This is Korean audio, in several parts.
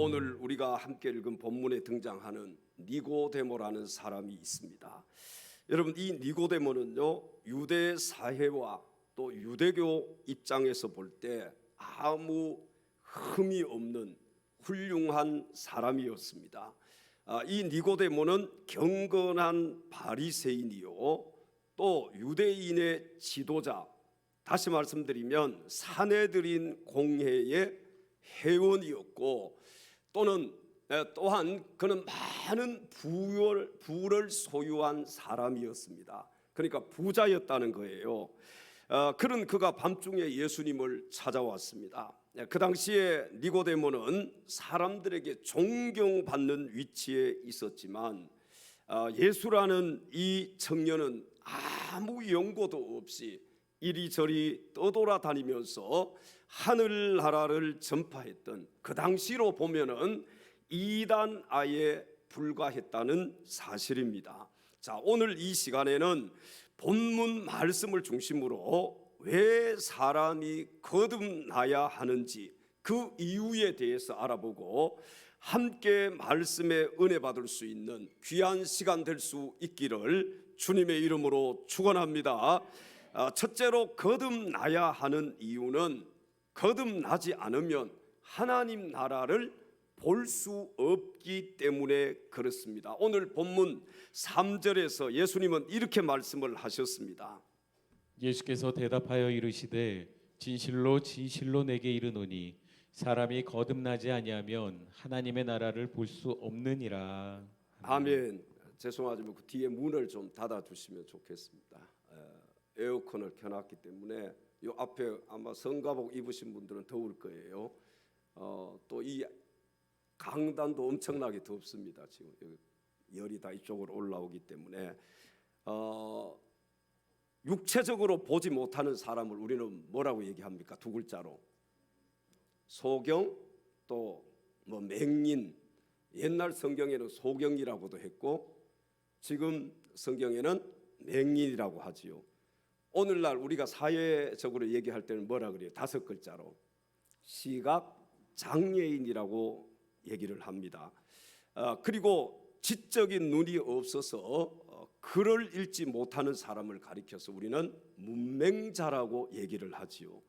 오늘 우리가 함께 읽은 본문에 등장하는 니고데모라는 사람이 있습니다. 여러분, 이 니고데모는요, 유대 사회와 또 유대교 입장에서 볼 때 아무 흠이 없는 훌륭한 사람이었습니다. 이 니고데모는 경건한 바리새인이요, 또 유대인의 지도자, 다시 말씀드리면 사내들인 공회의 회원이었고, 또한 그는 많은 부를 소유한 사람이었습니다. 그러니까 부자였다는 거예요. 그가 밤중에 예수님을 찾아왔습니다. 그 당시에 니고데모는 사람들에게 존경받는 위치에 있었지만, 예수라는 이 청년은 아무 연고도 없이 이리저리 떠돌아다니면서 하늘나라를 전파했던, 그 당시로 보면은 이단아에 불과했다는 사실입니다. 자, 오늘 이 시간에는 본문 말씀을 중심으로 왜 사람이 거듭나야 하는지, 그 이유에 대해서 알아보고 함께 말씀의 은혜 받을 수 있는 귀한 시간 될 수 있기를 주님의 이름으로 축원합니다. 첫째로 거듭나야 하는 이유는 거듭나지 않으면 하나님 나라를 볼 수 없기 때문에 그렇습니다. 오늘 본문 3절에서 예수님은 이렇게 말씀을 하셨습니다. 예수께서 대답하여 이르시되 진실로 진실로 내게 이르노니 사람이 거듭나지 아니하면 하나님의 나라를 볼 수 없느니라. 아멘. 죄송하지만 그 뒤에 문을 좀 닫아주시면 좋겠습니다. 에어컨을 켜놨기 때문에 이 앞에 아마 성가복 입으신 분들은 더울 거예요. 또 이 강단도 엄청나게 덥습니다. 지금 열이 다 이쪽으로 올라오기 때문에 육체적으로 보지 못하는 사람을 우리는 뭐라고 얘기합니까? 두 글자로 소경, 또 뭐 맹인. 옛날 성경에는 소경이라고도 했고 지금 성경에는 맹인이라고 하지요. 오늘날 우리가 사회적으로 얘기할 때는 뭐라 그래요? 5글자로 시각 장애인이라고 얘기를 합니다. 그리고 지적인 눈이 없어서 글을 읽지 못하는 사람을 가리켜서 우리는 문맹자라고 얘기를 하지요.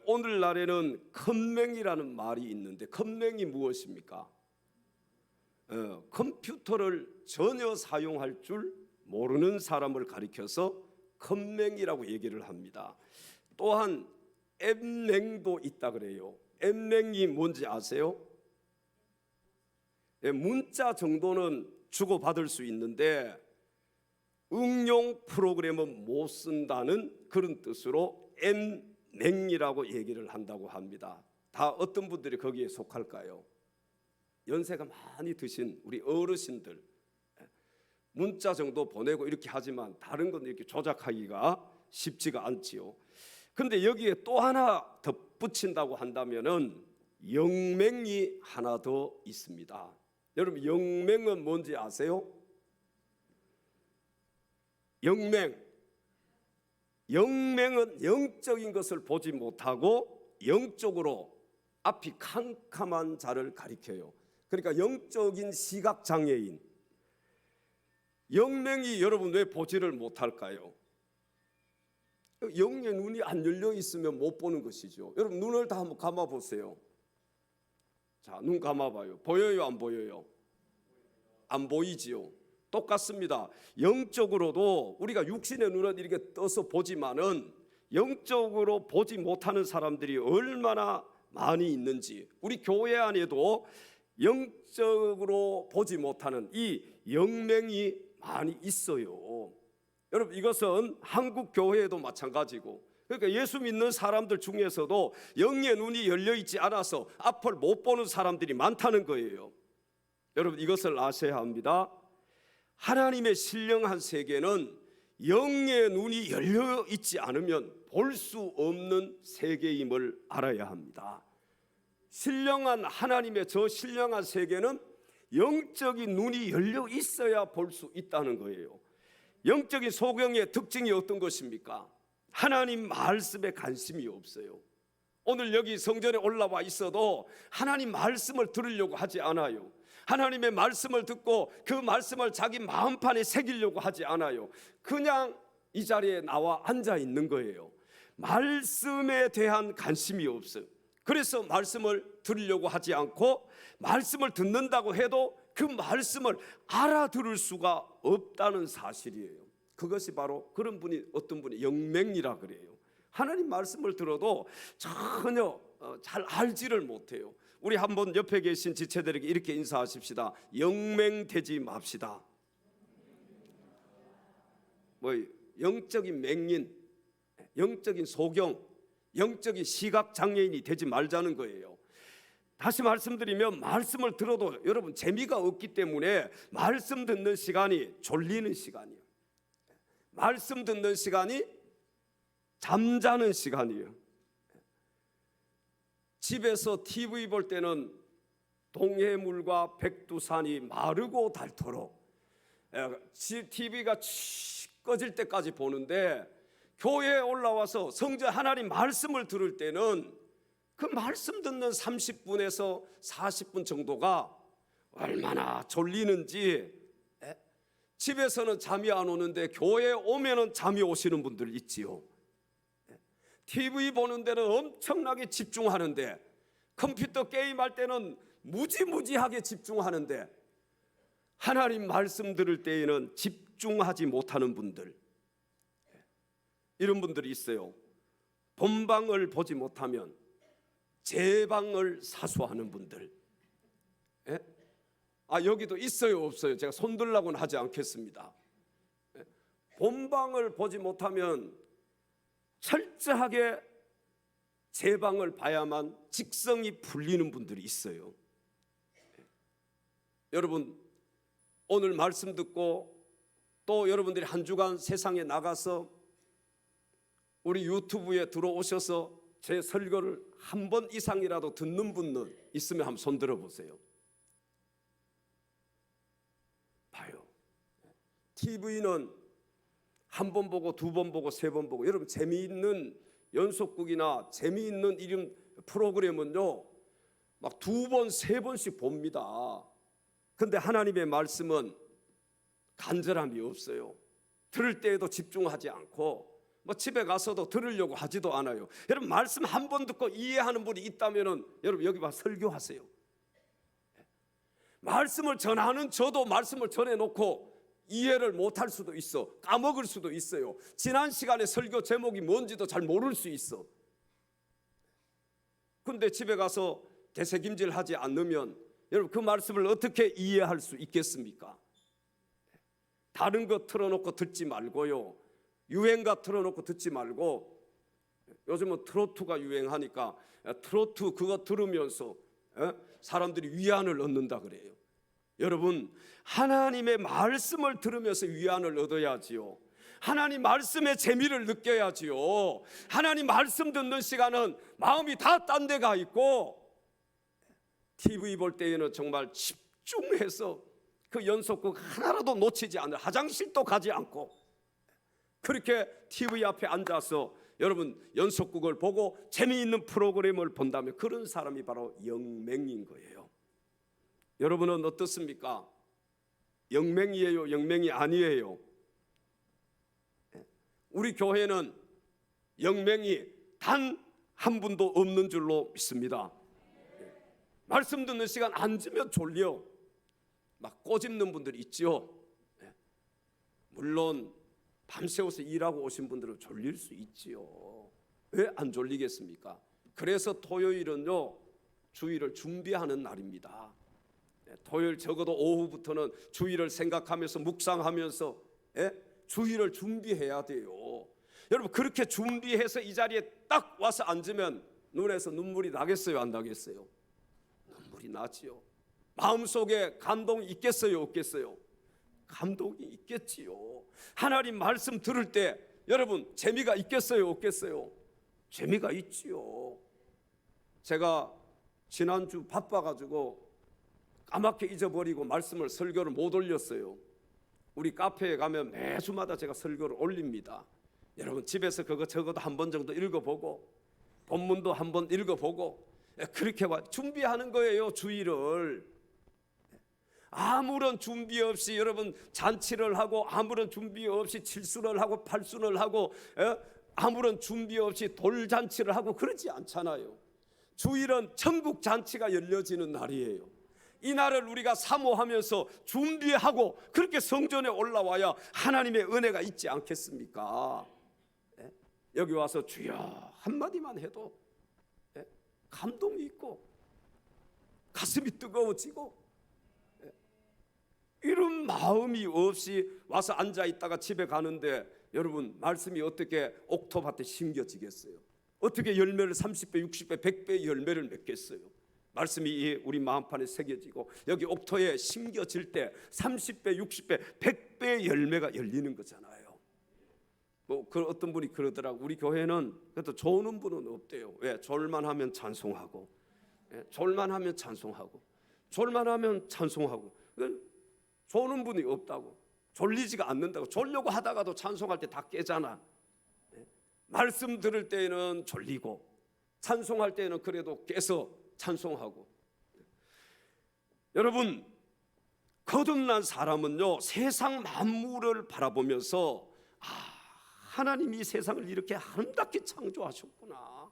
오늘날에는 컴맹이라는 말이 있는데, 컴맹이 무엇입니까? 컴퓨터를 전혀 사용할 줄 모르는 사람을 가리켜서 컴맹이라고 얘기를 합니다. 또한 앱맹도 있다 그래요. 앱맹이 뭔지 아세요? 문자 정도는 주고받을 수 있는데 응용 프로그램은 못 쓴다는 그런 뜻으로 앱맹이라고 얘기를 한다고 합니다. 다 어떤 분들이 거기에 속할까요? 연세가 많이 드신 우리 어르신들, 문자 정도 보내고 이렇게 하지만 다른 건 이렇게 조작하기가 쉽지가 않지요. 그런데 여기에 또 하나 덧붙인다고 한다면은 영맹이 하나 더 있습니다. 여러분, 영맹은 뭔지 아세요? 영맹은 영적인 것을 보지 못하고 영적으로 앞이 캄캄한 자를 가리켜요. 그러니까 영적인 시각장애인. 영맹이 여러분 왜 보지를 못할까요? 영의 눈이 안 열려 있으면 못 보는 것이죠. 여러분, 눈을 다 한번 감아 보세요. 자, 눈 감아봐요. 보여요, 안 보여요? 안 보이지요. 똑같습니다. 영적으로도 우리가 육신의 눈은 이렇게 떠서 보지만은 영적으로 보지 못하는 사람들이 얼마나 많이 있는지, 우리 교회 안에도 영적으로 보지 못하는 이 영맹이 많이 있어요. 여러분, 이것은 한국 교회에도 마찬가지고, 그러니까 예수 믿는 사람들 중에서도 영의 눈이 열려 있지 않아서 앞을 못 보는 사람들이 많다는 거예요. 여러분, 이것을 아셔야 합니다. 하나님의 신령한 세계는 영의 눈이 열려 있지 않으면 볼 수 없는 세계임을 알아야 합니다. 신령한 하나님의 저 신령한 세계는 영적인 눈이 열려 있어야 볼 수 있다는 거예요. 영적인 소경의 특징이 어떤 것입니까? 하나님 말씀에 관심이 없어요. 오늘 여기 성전에 올라와 있어도 하나님 말씀을 들으려고 하지 않아요. 하나님의 말씀을 듣고 그 말씀을 자기 마음판에 새기려고 하지 않아요. 그냥 이 자리에 나와 앉아 있는 거예요. 말씀에 대한 관심이 없어요. 그래서 말씀을 들으려고 하지 않고, 말씀을 듣는다고 해도 그 말씀을 알아들을 수가 없다는 사실이에요. 그것이 바로 그런 분이, 어떤 분이 영맹이라 그래요. 하나님 말씀을 들어도 전혀 잘 알지를 못해요. 우리 한번 옆에 계신 지체들에게 이렇게 인사하십시다. 영맹되지 맙시다. 뭐 영적인 맹인, 영적인 소경, 영적인 시각 장애인이 되지 말자는 거예요. 다시 말씀드리면, 말씀을 들어도 여러분 재미가 없기 때문에 말씀 듣는 시간이 졸리는 시간이에요. 말씀 듣는 시간이 잠자는 시간이에요. 집에서 TV 볼 때는 동해물과 백두산이 마르고 닳도록 TV가 꺼질 때까지 보는데, 교회에 올라와서 성전 하나님 말씀을 들을 때는 그 말씀 듣는 30분에서 40분 정도가 얼마나 졸리는지. 집에서는 잠이 안 오는데 교회에 오면은 잠이 오시는 분들 있지요. TV 보는 데는 엄청나게 집중하는데, 컴퓨터 게임할 때는 무지무지하게 집중하는데, 하나님 말씀 들을 때에는 집중하지 못하는 분들, 이런 분들이 있어요. 본방을 보지 못하면 제방을 사수하는 분들. 여기도 있어요, 없어요? 제가 손들라고는 하지 않겠습니다. 본방을 보지 못하면 철저하게 제방을 봐야만 직성이 풀리는 분들이 있어요. 여러분, 오늘 말씀 듣고 또 여러분들이 한 주간 세상에 나가서 우리 유튜브에 들어오셔서 제 설교를 한 번 이상이라도 듣는 분은 있으면 한번 손 들어보세요. 봐요. TV는 한 번 보고 두 번 보고 세 번 보고, 여러분 재미있는 연속극이나 재미있는 이런 프로그램은요 막 두 번, 세 번씩 봅니다. 근데 하나님의 말씀은 간절함이 없어요. 들을 때에도 집중하지 않고, 뭐 집에 가서도 들으려고 하지도 않아요. 여러분, 말씀 한 번 듣고 이해하는 분이 있다면은 여러분 여기 봐 설교하세요. 말씀을 전하는 저도 말씀을 전해놓고 이해를 못할 수도 있어. 까먹을 수도 있어요. 지난 시간에 설교 제목이 뭔지도 잘 모를 수 있어. 근데 집에 가서 되새김질하지 않으면 여러분 그 말씀을 어떻게 이해할 수 있겠습니까? 다른 거 틀어놓고 듣지 말고요, 유행가 틀어놓고 듣지 말고, 요즘은 트로트가 유행하니까 트로트 그거 들으면서 사람들이 위안을 얻는다 그래요. 여러분, 하나님의 말씀을 들으면서 위안을 얻어야지요. 하나님 말씀의 재미를 느껴야지요. 하나님 말씀 듣는 시간은 마음이 다 딴 데 가 있고, TV 볼 때에는 정말 집중해서 그 연속극 하나라도 놓치지 않는, 화장실도 가지 않고 그렇게 TV 앞에 앉아서 여러분 연속극을 보고 재미있는 프로그램을 본다면 그런 사람이 바로 영맹인 거예요. 여러분은 어떻습니까? 영맹이에요, 영맹이 아니에요? 우리 교회는 영맹이 단 한 분도 없는 줄로 믿습니다. 말씀 듣는 시간 앉으면 졸려 막 꼬집는 분들이 있죠. 물론 밤새워서 일하고 오신 분들은 졸릴 수 있지요. 왜 안 졸리겠습니까? 그래서 토요일은요 주일을 준비하는 날입니다. 토요일 적어도 오후부터는 주일을 생각하면서 묵상하면서 주일을 준비해야 돼요. 여러분, 그렇게 준비해서 이 자리에 딱 와서 앉으면 눈에서 눈물이 나겠어요, 안 나겠어요? 눈물이 나지요. 마음속에 감동이 있겠어요, 없겠어요? 감동이 있겠지요. 하나님 말씀 들을 때 여러분 재미가 있겠어요, 없겠어요? 재미가 있지요. 제가 지난주 바빠가지고 까맣게 잊어버리고 말씀을, 설교를 못 올렸어요. 우리 카페에 가면 매주마다 제가 설교를 올립니다. 여러분 집에서 그거 적어도 한 번 정도 읽어보고 본문도 한번 읽어보고 그렇게 준비하는 거예요. 주일을 아무런 준비 없이 여러분 잔치를 하고 아무런 준비 없이 칠순을 하고 팔순을 하고 아무런 준비 없이 돌잔치를 하고 그러지 않잖아요. 주일은 천국 잔치가 열려지는 날이에요. 이 날을 우리가 사모하면서 준비하고 그렇게 성전에 올라와야 하나님의 은혜가 있지 않겠습니까? 여기 와서 주여 한마디만 해도 감동이 있고 가슴이 뜨거워지고 이런 마음이 없이 와서 앉아 있다가 집에 가는데 여러분 말씀이 어떻게 옥토밭에 심겨지겠어요? 어떻게 열매를 30배, 60배, 100배의 열매를 맺겠어요? 말씀이 우리 마음판에 새겨지고 여기 옥토에 심겨질 때 30배, 60배, 100배의 열매가 열리는 거잖아요. 그 어떤 분이 그러더라고. 우리 교회는 그래도 조는 분은 없대요. 왜? 졸만하면 찬송하고, 졸만하면 찬송하고, 졸만하면 찬송하고. 조는 분이 없다고. 졸리지가 않는다고. 졸려고 하다가도 찬송할 때 다 깨잖아. 말씀 들을 때는 졸리고, 찬송할 때는 그래도 깨서 찬송하고. 여러분, 거듭난 사람은요 세상 만물을 바라보면서 하나님이 세상을 이렇게 아름답게 창조하셨구나.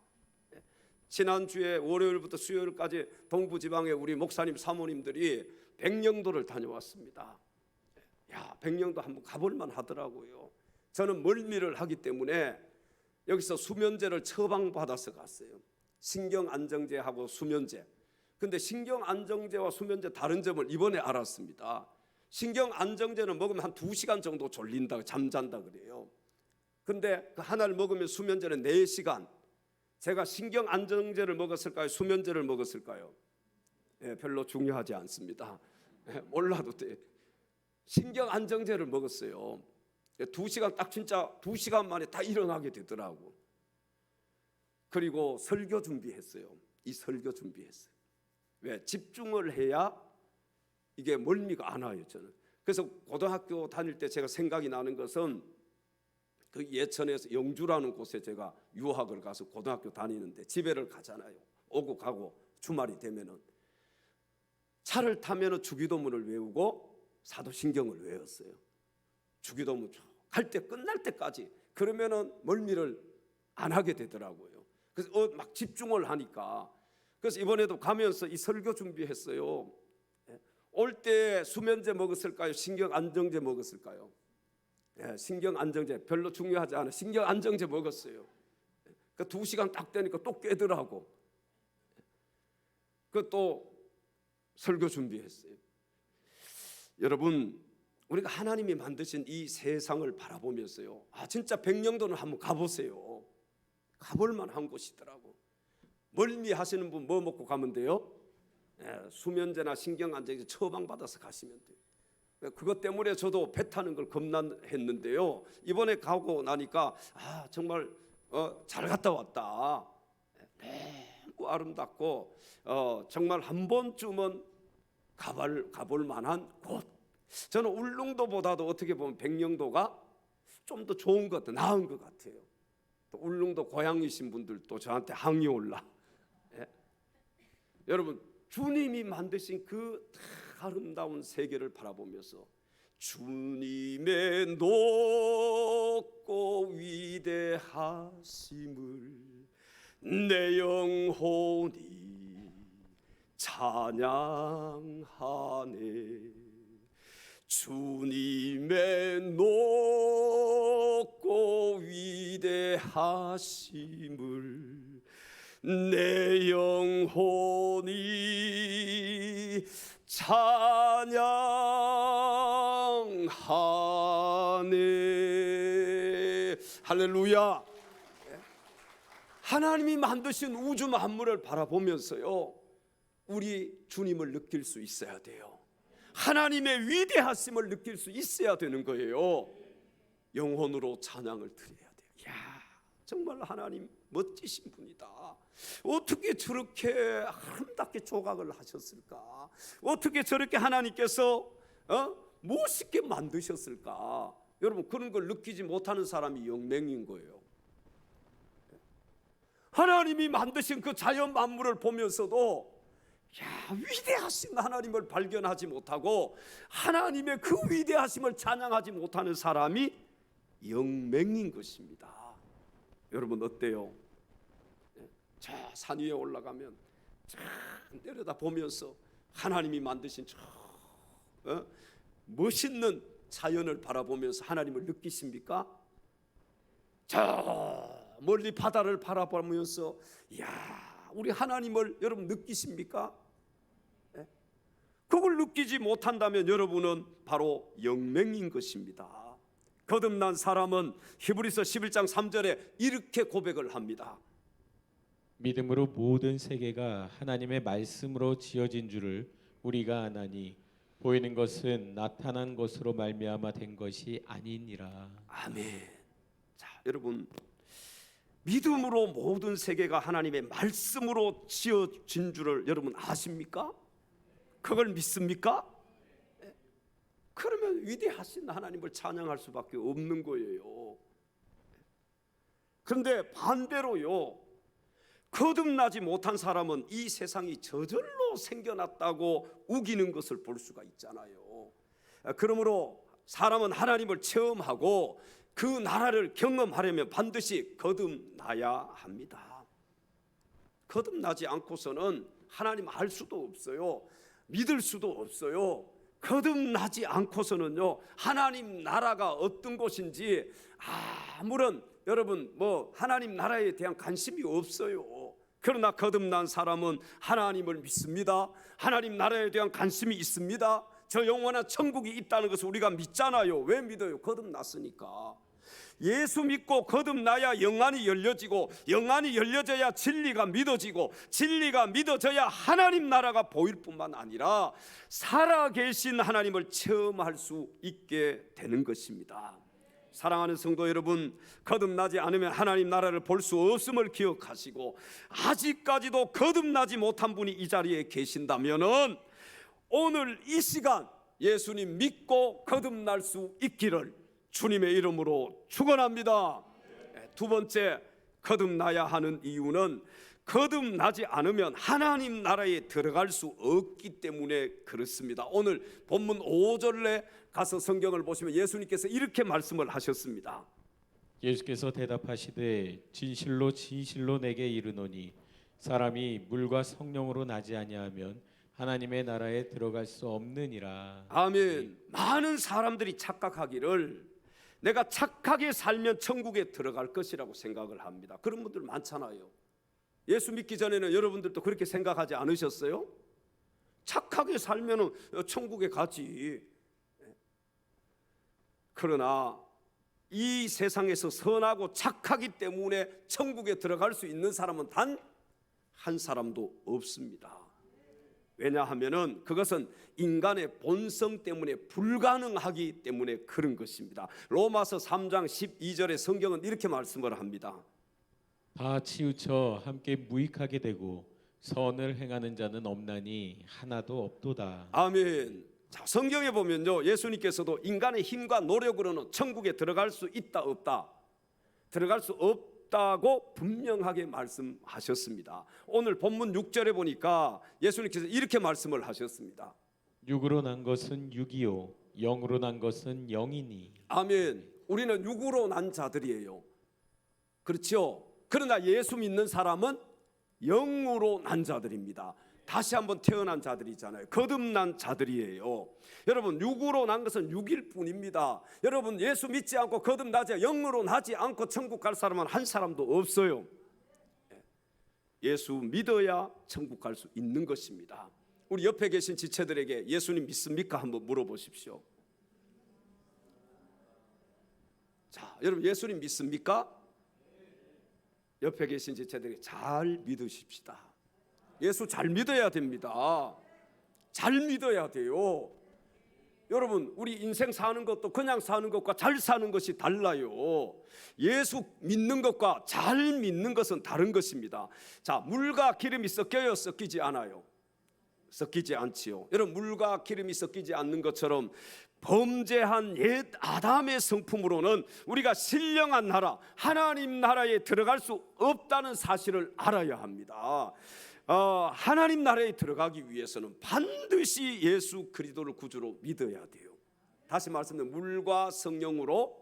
지난주에 월요일부터 수요일까지 동부지방에 우리 목사님 사모님들이 백령도를 다녀왔습니다. 백령도 한번 가볼만 하더라고요. 저는 멀미를 하기 때문에 여기서 수면제를 처방받아서 갔어요. 신경안정제하고 수면제. 근데 신경안정제와 수면제 다른 점을 이번에 알았습니다. 신경안정제는 먹으면 한 2시간 정도 졸린다, 잠잔다 그래요. 근데 그 하나를 먹으면 수면제는 4시간. 제가 신경안정제를 먹었을까요? 수면제를 먹었을까요? 별로 중요하지 않습니다. 몰라도 돼. 신경안정제를 먹었어요. 2시간 딱 진짜 2시간 만에 다 일어나게 되더라고. 그리고 설교 준비했어요. 이 설교 준비했어요. 왜? 집중을 해야 이게 멀미가 안 와요. 저는. 그래서 고등학교 다닐 때 제가 생각이 나는 것은 그 예천에서 영주라는 곳에 제가 유학을 가서 고등학교 다니는데 집에를 가잖아요. 오고 가고 주말이 되면은 차를 타면은 주기도문을 외우고 사도신경을 외웠어요. 주기도문 갈 때 끝날 때까지. 그러면은 멀미를 안 하게 되더라고요. 그래서 막 집중을 하니까. 그래서 이번에도 가면서 이 설교 준비했어요. 올 때 수면제 먹었을까요? 신경안정제 먹었을까요? 신경안정제 별로 중요하지 않아. 신경안정제 먹었어요. 그 2시간 딱 되니까 또 깨더라고. 그 또 설교 준비했어요. 여러분, 우리가 하나님이 만드신 이 세상을 바라보면서요, 진짜 백령도는 한번 가보세요. 가볼만 한 곳이더라고. 멀미 하시는 분 뭐 먹고 가면 돼요? 수면제나 신경안정제 처방받아서 가시면 돼요. 그것 때문에 저도 배 타는 걸 겁난했는데요, 이번에 가고 나니까 정말 잘 갔다 왔다. 너무 아름답고 정말 한 번쯤은 가볼 만한 곳. 저는 울릉도보다도 어떻게 보면 백령도가 좀 더 좋은 것 같아요. 나은 것 같아요. 또 울릉도 고향이신 분들도 저한테 항의 올라. 여러분, 주님이 만드신 그 아름다운 세계를 바라보면서 주님의 높고 위대하심을 내 영혼이 찬양하네. 주님의 높고 위대하심을 내 영혼이 찬양하네. 할렐루야. 하나님이 만드신 우주 만물을 바라보면서요, 우리 주님을 느낄 수 있어야 돼요. 하나님의 위대하심을 느낄 수 있어야 되는 거예요. 영혼으로 찬양을 드려야 돼요. 정말 하나님 멋지신 분이다. 어떻게 저렇게 아름답게 조각을 하셨을까? 어떻게 저렇게 하나님께서 멋있게 만드셨을까? 여러분, 그런 걸 느끼지 못하는 사람이 영맹인 거예요. 하나님이 만드신 그 자연 만물을 보면서도 위대하신 하나님을 발견하지 못하고 하나님의 그 위대하심을 찬양하지 못하는 사람이 영맹인 것입니다. 여러분 어때요? 저 산 위에 올라가면 저 내려다 보면서 하나님이 만드신 저 멋있는 자연을 바라보면서 하나님을 느끼십니까? 저 멀리 바다를 바라보면서 우리 하나님을 여러분 느끼십니까? 그걸 느끼지 못한다면 여러분은 바로 영맹인 것입니다. 거듭난 사람은 히브리서 11장 3절에 이렇게 고백을 합니다. 믿음으로 모든 세계가 하나님의 말씀으로 지어진 줄을 우리가 아나니 보이는 것은 나타난 것으로 말미암아 된 것이 아니니라. 아멘. 자, 여러분 믿음으로 모든 세계가 하나님의 말씀으로 지어진 줄을 여러분 아십니까? 그걸 믿습니까? 그러면 위대하신 하나님을 찬양할 수밖에 없는 거예요. 그런데 반대로요, 거듭나지 못한 사람은 이 세상이 저절로 생겨났다고 우기는 것을 볼 수가 있잖아요. 그러므로 사람은 하나님을 체험하고 그 나라를 경험하려면 반드시 거듭나야 합니다. 거듭나지 않고서는 하나님 알 수도 없어요. 믿을 수도 없어요. 거듭나지 않고서는요, 하나님 나라가 어떤 곳인지 아무런 여러분 하나님 나라에 대한 관심이 없어요. 그러나 거듭난 사람은 하나님을 믿습니다. 하나님 나라에 대한 관심이 있습니다. 저 영원한 천국이 있다는 것을 우리가 믿잖아요. 왜 믿어요? 거듭났으니까. 예수 믿고 거듭나야 영안이 열려지고, 영안이 열려져야 진리가 믿어지고, 진리가 믿어져야 하나님 나라가 보일 뿐만 아니라 살아계신 하나님을 체험할 수 있게 되는 것입니다. 사랑하는 성도 여러분, 거듭나지 않으면 하나님 나라를 볼 수 없음을 기억하시고, 아직까지도 거듭나지 못한 분이 이 자리에 계신다면은 오늘 이 시간 예수님 믿고 거듭날 수 있기를 주님의 이름으로 축원합니다. 두 번째, 거듭나야 하는 이유는 거듭나지 않으면 하나님 나라에 들어갈 수 없기 때문에 그렇습니다. 오늘 본문 5절에 가서 성경을 보시면 예수님께서 이렇게 말씀을 하셨습니다. 예수께서 대답하시되 진실로 진실로 내게 이르노니 사람이 물과 성령으로 나지 아니하면 하나님의 나라에 들어갈 수 없느니라. 아멘. 많은 사람들이 착각하기를 내가 착하게 살면 천국에 들어갈 것이라고 생각을 합니다. 그런 분들 많잖아요. 예수 믿기 전에는 여러분들도 그렇게 생각하지 않으셨어요? 착하게 살면 천국에 가지. 그러나 이 세상에서 선하고 착하기 때문에 천국에 들어갈 수 있는 사람은 단 한 사람도 없습니다. 왜냐하면은 그것은 인간의 본성 때문에 불가능하기 때문에 그런 것입니다. 로마서 3장 12절에 성경은 이렇게 말씀을 합니다. 다 치우쳐 함께 무익하게 되고 선을 행하는 자는 없나니 하나도 없도다. 아멘. 자, 성경에 보면요, 예수님께서도 인간의 힘과 노력으로는 천국에 들어갈 수 있다 없다, 들어갈 수 없다고 분명하게 말씀하셨습니다. 오늘 본문 6절에 보니까 예수님께서 이렇게 말씀을 하셨습니다. 육으로 난 것은 육이요 영으로 난 것은 영이니. 아멘. 우리는 육으로 난 자들이에요. 그렇죠? 그러나 예수 믿는 사람은 영으로 난 자들입니다. 다시 한번 태어난 자들이잖아요. 거듭난 자들이에요. 여러분, 육으로 난 것은 육일 뿐입니다. 여러분, 예수 믿지 않고 거듭나지 영으로 나지 않고 천국 갈 사람은 한 사람도 없어요. 예수 믿어야 천국 갈 수 있는 것입니다. 우리 옆에 계신 지체들에게 예수님 믿습니까? 한번 물어보십시오. 자, 여러분, 예수님 믿습니까? 옆에 계신 지체들에게 잘 믿으십시다. 예수 잘 믿어야 됩니다. 잘 믿어야 돼요. 여러분, 우리 인생 사는 것도 그냥 사는 것과 잘 사는 것이 달라요. 예수 믿는 것과 잘 믿는 것은 다른 것입니다. 자, 물과 기름이 섞여요, 섞이지 않아요? 섞이지 않지요. 여러분, 물과 기름이 섞이지 않는 것처럼 범죄한 옛 아담의 성품으로는 우리가 신령한 나라, 하나님 나라에 들어갈 수 없다는 사실을 알아야 합니다. 하나님 나라에 들어가기 위해서는 반드시 예수 그리스도를 구주로 믿어야 돼요. 다시 말씀드리면 물과 성령으로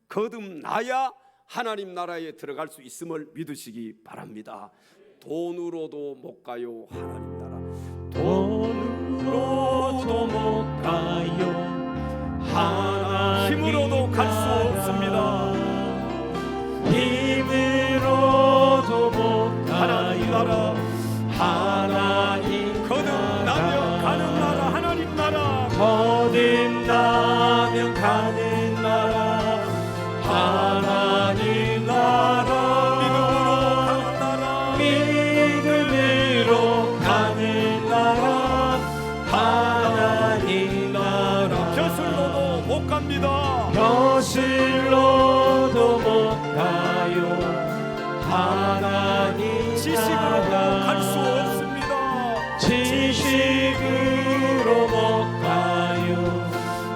거듭나야 하나님 나라에 들어갈 수 있음을 믿으시기 바랍니다. 돈으로도 못 가요, 하나님 나라. 돈으로도 못 가요. 힘으로도 갈 수 없습니다. 힘으로도 못 하나님 가요. 나라, 하나님 거듭나며 가는 나라, 하나님 나라. 거듭나며 가는 나라, 하나님 나라. 믿음으로 가는 나라, 하나님 나라. 벼슬로도 못 갑니다. 벼슬로도 못 가요. 하나님 지식으로도 나라. 갈 수 없습니다. 지식으로 못 가요.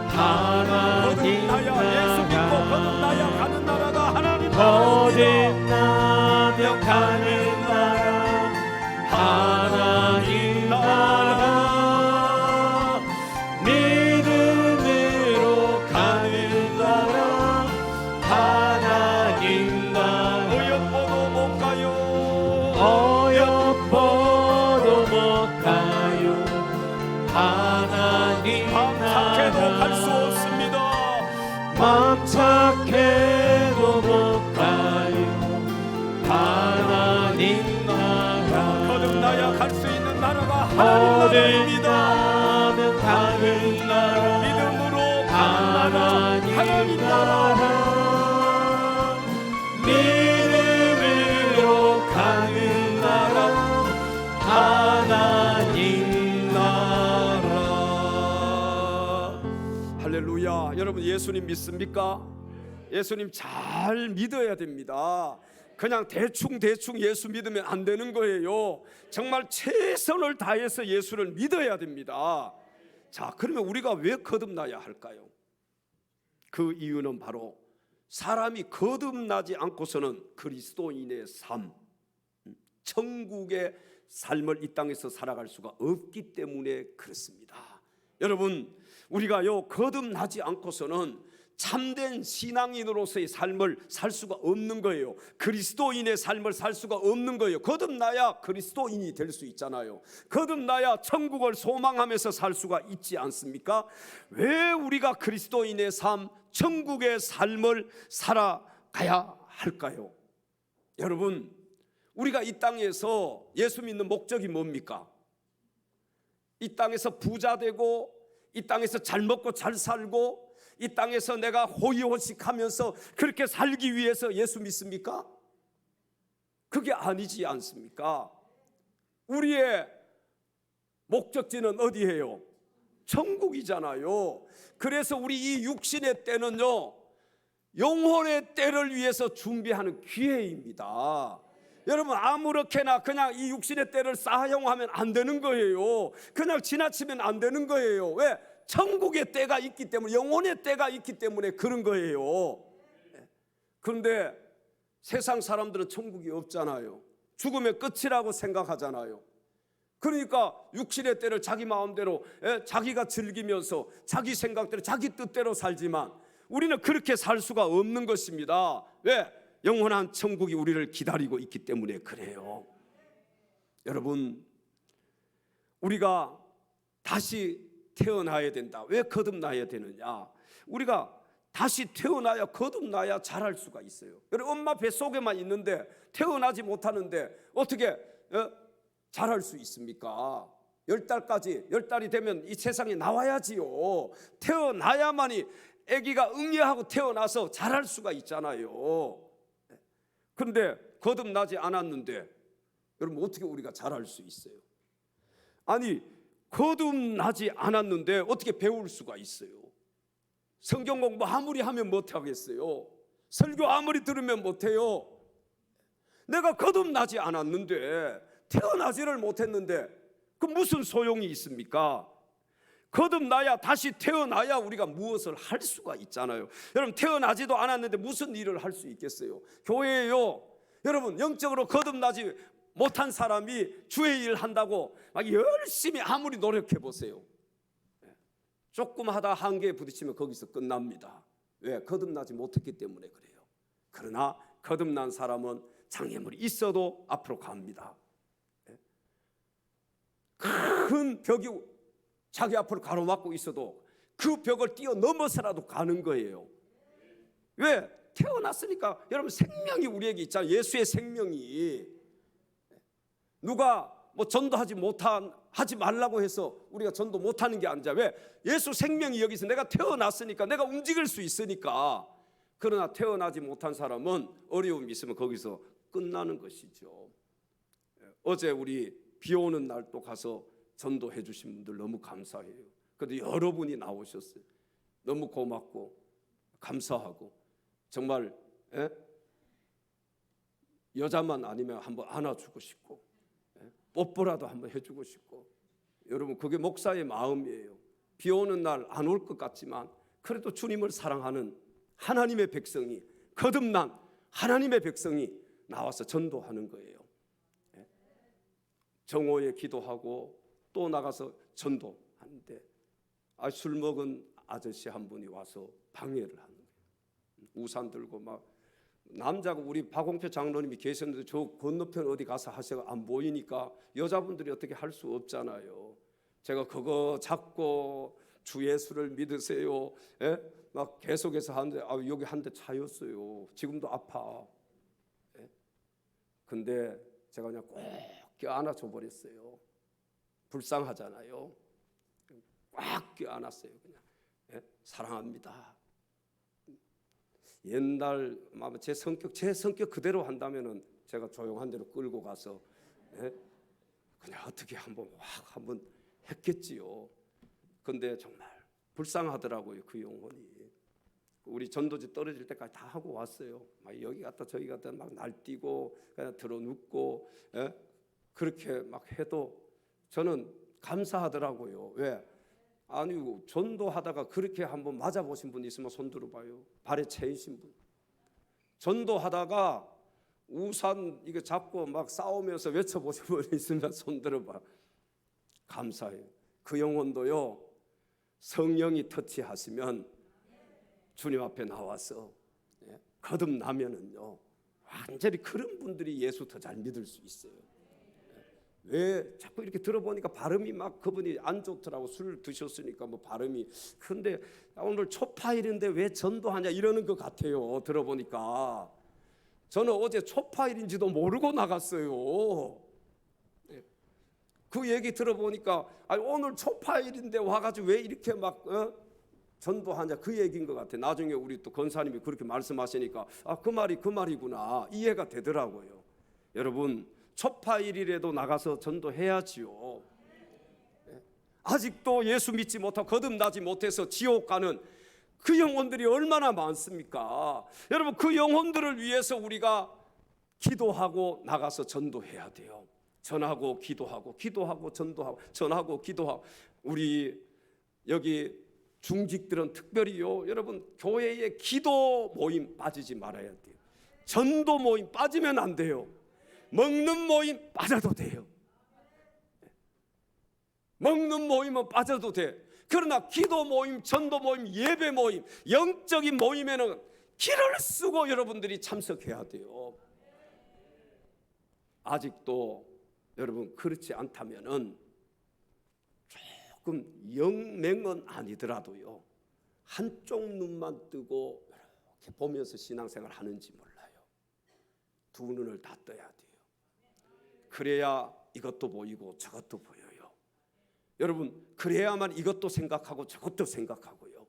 하나님 거듭나야, 예수 믿고 나라. 거듭나야 가는 나라가 하나님 나라입니다. 거듭나며 가는 나라, 하나님 나라. 믿음으로 가는 나라, 하나님 나라. 어여뻐도 못 가요. 어여뻐도 못 가요. 하나님 밤착해도 갈 수 나라. 없습니다. 맘 착해도 못 가요. 하나님 나라. 거듭나야 갈 수 있는 나라가 하나님 나라입니다. 거듭나면 가는 나라, 믿음으로 가는 나라, 하나님 하나님 나라. 믿음으로 가는 나라, 하나님 나라. 할렐루야. 여러분, 예수님 믿습니까? 예수님 잘 믿어야 됩니다. 그냥 대충 예수 믿으면 안 되는 거예요. 정말 최선을 다해서 예수를 믿어야 됩니다. 자, 그러면 우리가 왜 거듭나야 할까요? 그 이유는 바로 사람이 거듭나지 않고서는 그리스도인의 삶, 천국의 삶을 이 땅에서 살아갈 수가 없기 때문에 그렇습니다. 여러분, 우리가요 거듭나지 않고서는 참된 신앙인으로서의 삶을 살 수가 없는 거예요. 그리스도인의 삶을 살 수가 없는 거예요. 거듭나야 그리스도인이 될 수 있잖아요. 거듭나야 천국을 소망하면서 살 수가 있지 않습니까? 왜 우리가 그리스도인의 삶, 천국의 삶을 살아가야 할까요? 여러분, 우리가 이 땅에서 예수 믿는 목적이 뭡니까? 이 땅에서 부자 되고, 이 땅에서 잘 먹고 잘 살고, 이 땅에서 내가 호의호식하면서 그렇게 살기 위해서 예수 믿습니까? 그게 아니지 않습니까? 우리의 목적지는 어디예요? 천국이잖아요. 그래서 우리 이 육신의 때는요, 영혼의 때를 위해서 준비하는 기회입니다. 여러분, 아무렇게나 그냥 이 육신의 때를 사용하면 안 되는 거예요. 그냥 지나치면 안 되는 거예요. 왜? 천국의 때가 있기 때문에, 영혼의 때가 있기 때문에 그런 거예요. 그런데 세상 사람들은 천국이 없잖아요. 죽으면 끝이라고 생각하잖아요. 그러니까 육신의 때를 자기 마음대로, 자기가 즐기면서 자기 생각대로 자기 뜻대로 살지만 우리는 그렇게 살 수가 없는 것입니다. 왜? 영원한 천국이 우리를 기다리고 있기 때문에 그래요. 여러분, 우리가 다시 태어나야 된다. 왜 거듭나야 되느냐? 우리가 다시 태어나야, 거듭나야 잘할 수가 있어요. 여러분, 엄마 뱃속에만 있는데 태어나지 못하는데 어떻게 잘할 수 있습니까? 10달까지, 10달이 되면 이 세상에 나와야지요. 태어나야만이 아기가 응애하고 태어나서 잘할 수가 있잖아요. 그런데 거듭나지 않았는데 여러분, 어떻게 우리가 잘할 수 있어요? 아니, 거듭나지 않았는데 어떻게 배울 수가 있어요? 성경 공부 아무리 하면 못하겠어요. 설교 아무리 들으면 못해요. 내가 거듭나지 않았는데, 태어나지를 못했는데 그 무슨 소용이 있습니까? 거듭나야, 다시 태어나야 우리가 무엇을 할 수가 있잖아요. 여러분, 태어나지도 않았는데 무슨 일을 할 수 있겠어요? 교회에요, 여러분, 영적으로 거듭나지 못한 사람이 주의 일 한다고 막 열심히 아무리 노력해 보세요, 조금 하다 한계에 부딪히면 거기서 끝납니다. 왜? 거듭나지 못했기 때문에 그래요. 그러나 거듭난 사람은 장애물이 있어도 앞으로 갑니다. 큰 벽이 자기 앞으로 가로막고 있어도 그 벽을 뛰어넘어서라도 가는 거예요. 왜? 태어났으니까. 여러분, 생명이 우리에게 있잖아요. 예수의 생명이. 누가 뭐 전도하지 말라고 해서 우리가 전도 못하는 게 아니잖아요. 왜? 예수 생명이 여기 있어. 내가 태어났으니까, 내가 움직일 수 있으니까. 그러나 태어나지 못한 사람은 어려움이 있으면 거기서 끝나는 것이죠. 어제 우리 비 오는 날 또 가서 전도해 주신 분들 너무 감사해요. 그런데 여러분이 나오셨어요. 너무 고맙고 감사하고, 정말 여자만 아니면 한번 안아주고 싶고, 뽀뽀라도 한번 해주고 싶고. 여러분, 그게 목사의 마음이에요. 비 오는 날 안 올 것 같지만 그래도 주님을 사랑하는 하나님의 백성이, 거듭난 하나님의 백성이 나와서 전도하는 거예요. 정오에 기도하고 또 나가서 전도하는데, 술 먹은 아저씨 한 분이 와서 방해를 하는 거예요. 우산 들고 막, 남자가 우리 박홍표 장로님이 계셨는데 저 건너편 어디 가서 하세요. 안 보이니까 여자분들이 어떻게 할 수 없잖아요. 제가 그거 잡고 주 예수를 믿으세요, 막 계속해서 하는데 여기 한 대 차였어요. 지금도 아파. 근데 제가 그냥 꼭 껴안아줘 버렸어요. 불쌍하잖아요. 꽉 껴안았어요. 그냥 사랑합니다. 옛날 제 성격 그대로 한다면은 제가 조용한 데로 끌고 가서 그냥 어떻게 한번 했겠지요. 근데 정말 불쌍하더라고요, 그 영혼이. 우리 전도지 떨어질 때까지 다 하고 왔어요. 막 여기 갔다 저기 갔다 막 날뛰고 그냥 들어 눕고, 그렇게 막 해도 저는 감사하더라고요. 왜? 아니, 전도하다가 그렇게 한번 맞아보신 분 있으면 손 들어봐요. 발에 채이신 분. 전도하다가 우산 이거 잡고 막 싸우면서 외쳐보신 분 있으면 손 들어봐. 감사해요. 그 영혼도요, 성령이 터치하시면 주님 앞에 나와서 거듭나면은요, 완전히 그런 분들이 예수 더 잘 믿을 수 있어요. 왜? 자꾸 이렇게 들어보니까 발음이 막, 그분이 안 좋더라고. 술 드셨으니까 뭐 발음이. 근데 오늘 초파일인데 왜 전도하냐 이러는 것 같아요. 들어보니까 저는 어제 초파일인지도 모르고 나갔어요. 그 얘기 들어보니까 오늘 초파일인데 와가지고 왜 이렇게 막 전도하냐, 그 얘기인 것 같아. 나중에 우리 또 권사님이 그렇게 말씀하시니까 그 말이 그 말이구나 이해가 되더라고요. 여러분, 초파일이라도 나가서 전도해야지요. 아직도 예수 믿지 못하고 거듭나지 못해서 지옥 가는 그 영혼들이 얼마나 많습니까? 여러분, 그 영혼들을 위해서 우리가 기도하고 나가서 전도해야 돼요. 전하고 기도하고, 기도하고 전도하고, 전하고 기도하고. 우리 여기 중직들은 특별히요, 여러분, 교회에 기도 모임 빠지지 말아야 돼요. 전도 모임 빠지면 안 돼요. 먹는 모임 빠져도 돼요. 먹는 모임은 빠져도 돼. 그러나 기도 모임, 전도 모임, 예배 모임, 영적인 모임에는 길을 쓰고 여러분들이 참석해야 돼요. 아직도 여러분 그렇지 않다면은 조금 영맹은 아니더라도요, 한쪽 눈만 뜨고 이렇게 보면서 신앙생활 하는지 몰라요. 두 눈을 다 떠야 돼요. 그래야 이것도 보이고 저것도 보여요. 여러분, 그래야만 이것도 생각하고 저것도 생각하고요.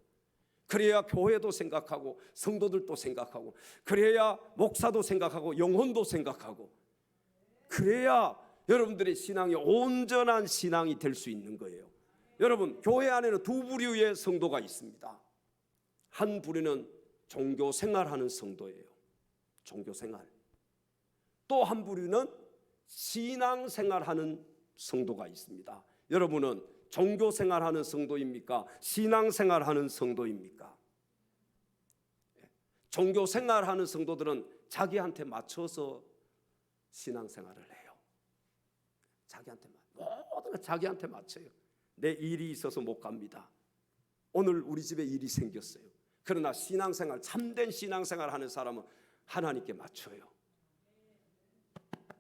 그래야 교회도 생각하고 성도들도 생각하고, 그래야 목사도 생각하고 영혼도 생각하고, 그래야 여러분들의 신앙이 온전한 신앙이 될 수 있는 거예요. 여러분, 교회 안에는 두 부류의 성도가 있습니다. 한 부류는 종교 생활하는 성도예요. 종교 생활. 또 한 부류는 신앙 생활하는 성도가 있습니다. 여러분은 종교 생활하는 성도입니까? 신앙 생활하는 성도입니까? 종교 생활하는 성도들은 자기한테 맞춰서 신앙 생활을 해요. 모든 걸 자기한테 맞춰요. 내 일이 있어서 못 갑니다. 오늘 우리 집에 일이 생겼어요. 그러나 신앙생활, 참된 신앙생활 하는 사람은 하나님께 맞춰요.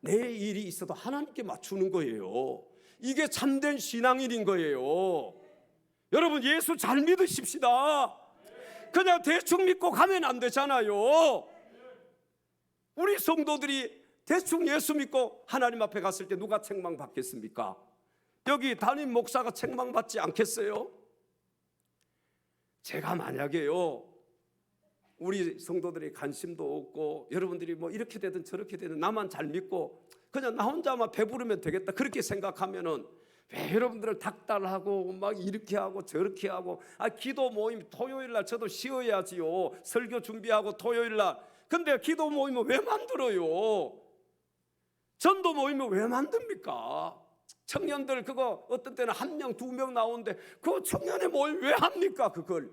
내 일이 있어도 하나님께 맞추는 거예요. 이게 참된 신앙인인 거예요. 여러분, 예수 잘 믿으십시다. 그냥 대충 믿고 가면 안 되잖아요. 우리 성도들이 대충 예수 믿고 하나님 앞에 갔을 때 누가 책망받겠습니까? 여기 담임 목사가 책망받지 않겠어요? 제가 만약에요, 우리 성도들이 관심도 없고 여러분들이 뭐 이렇게 되든 저렇게 되든 나만 잘 믿고 그냥 나 혼자만 배부르면 되겠다 그렇게 생각하면은 왜 여러분들을 닥달하고 막 이렇게 하고 저렇게 하고, 기도 모임 토요일 날 저도 쉬어야지요. 설교 준비하고 토요일 날. 근데 기도 모임은 왜 만들어요? 전도 모임은 왜 만듭니까? 청년들 그거 어떤 때는 1명 2명 나오는데 그 청년의 모임 왜 합니까? 그걸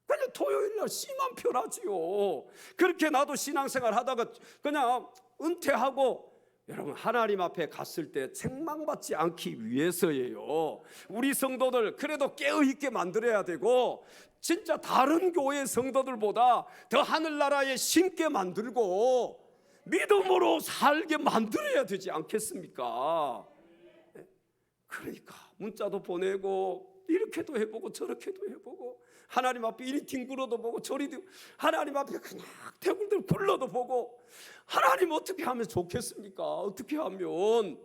그냥 토요일 날 씨만 펴라지요. 그렇게 나도 신앙생활 하다가 그냥 은퇴하고, 여러분 하나님 앞에 갔을 때 책망받지 않기 위해서예요. 우리 성도들 그래도 깨어있게 만들어야 되고, 진짜 다른 교회 성도들보다 더 하늘나라에 심게 만들고 믿음으로 살게 만들어야 되지 않겠습니까? 그러니까 문자도 보내고 이렇게도 해보고 저렇게도 해보고 하나님 앞에 이리 뒹굴어도 보고 저리 하나님 앞에 그냥 대굴들 굴러도 보고, 하나님 어떻게 하면 좋겠습니까? 어떻게 하면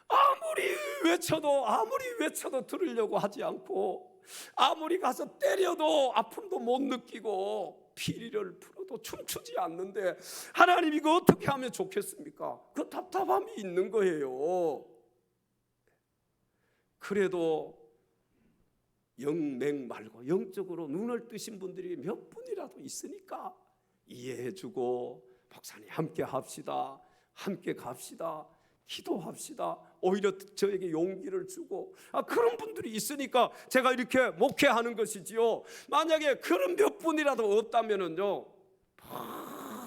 아무리 외쳐도 들으려고 하지 않고, 아무리 가서 때려도 아픔도 못 느끼고 피리를 풀어도 춤추지 않는데 하나님 이거 어떻게 하면 좋겠습니까? 그 답답함이 있는 거예요. 그래도 영맹 말고 영적으로 눈을 뜨신 분들이 몇 분이라도 있으니까 이해해주고, 목사님 함께 합시다, 함께 갑시다, 기도합시다, 오히려 저에게 용기를 주고, 그런 분들이 있으니까 제가 이렇게 목회하는 것이지요. 만약에 그런 몇 분이라도 없다면은요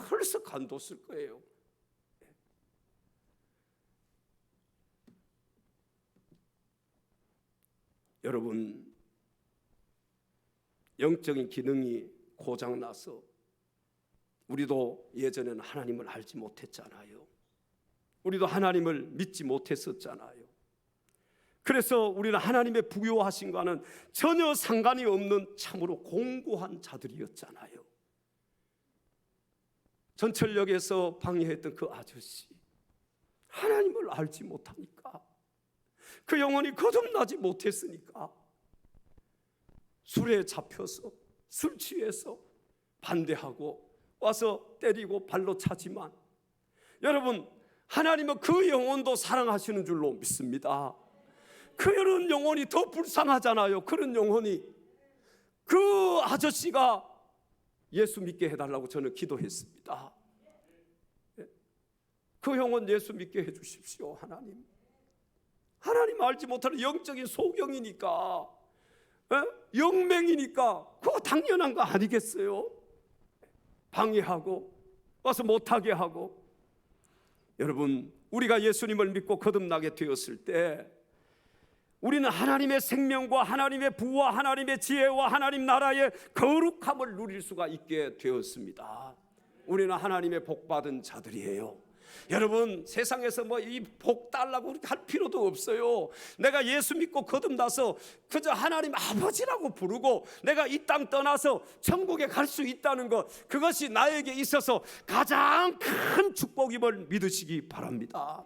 벌써 간뒀을 거예요. 여러분, 영적인 기능이 고장나서 우리도 예전에는 하나님을 알지 못했잖아요. 우리도 하나님을 믿지 못했었잖아요. 그래서 우리는 하나님의 부요하심과는 전혀 상관이 없는 참으로 공고한 자들이었잖아요. 전철역에서 방해했던 그 아저씨, 하나님을 알지 못하니까, 그 영혼이 거듭나지 못했으니까 술에 잡혀서 술 취해서 반대하고 와서 때리고 발로 차지만, 여러분 하나님은 그 영혼도 사랑하시는 줄로 믿습니다. 그런 영혼이 더 불쌍하잖아요. 그런 영혼이, 그 아저씨가 예수 믿게 해달라고 저는 기도했습니다. 그 영혼 예수 믿게 해주십시오. 하나님 알지 못하는 영적인 소경이니까, 영맹이니까 그거 당연한 거 아니겠어요? 방해하고 와서 못하게 하고. 여러분, 우리가 예수님을 믿고 거듭나게 되었을 때 우리는 하나님의 생명과 하나님의 부와 하나님의 지혜와 하나님 나라의 거룩함을 누릴 수가 있게 되었습니다. 우리는 하나님의 복받은 자들이에요. 여러분, 세상에서 뭐 이 복 달라고 할 필요도 없어요. 내가 예수 믿고 거듭나서 그저 하나님 아버지라고 부르고 내가 이 땅 떠나서 천국에 갈 수 있다는 것, 그것이 나에게 있어서 가장 큰 축복임을 믿으시기 바랍니다.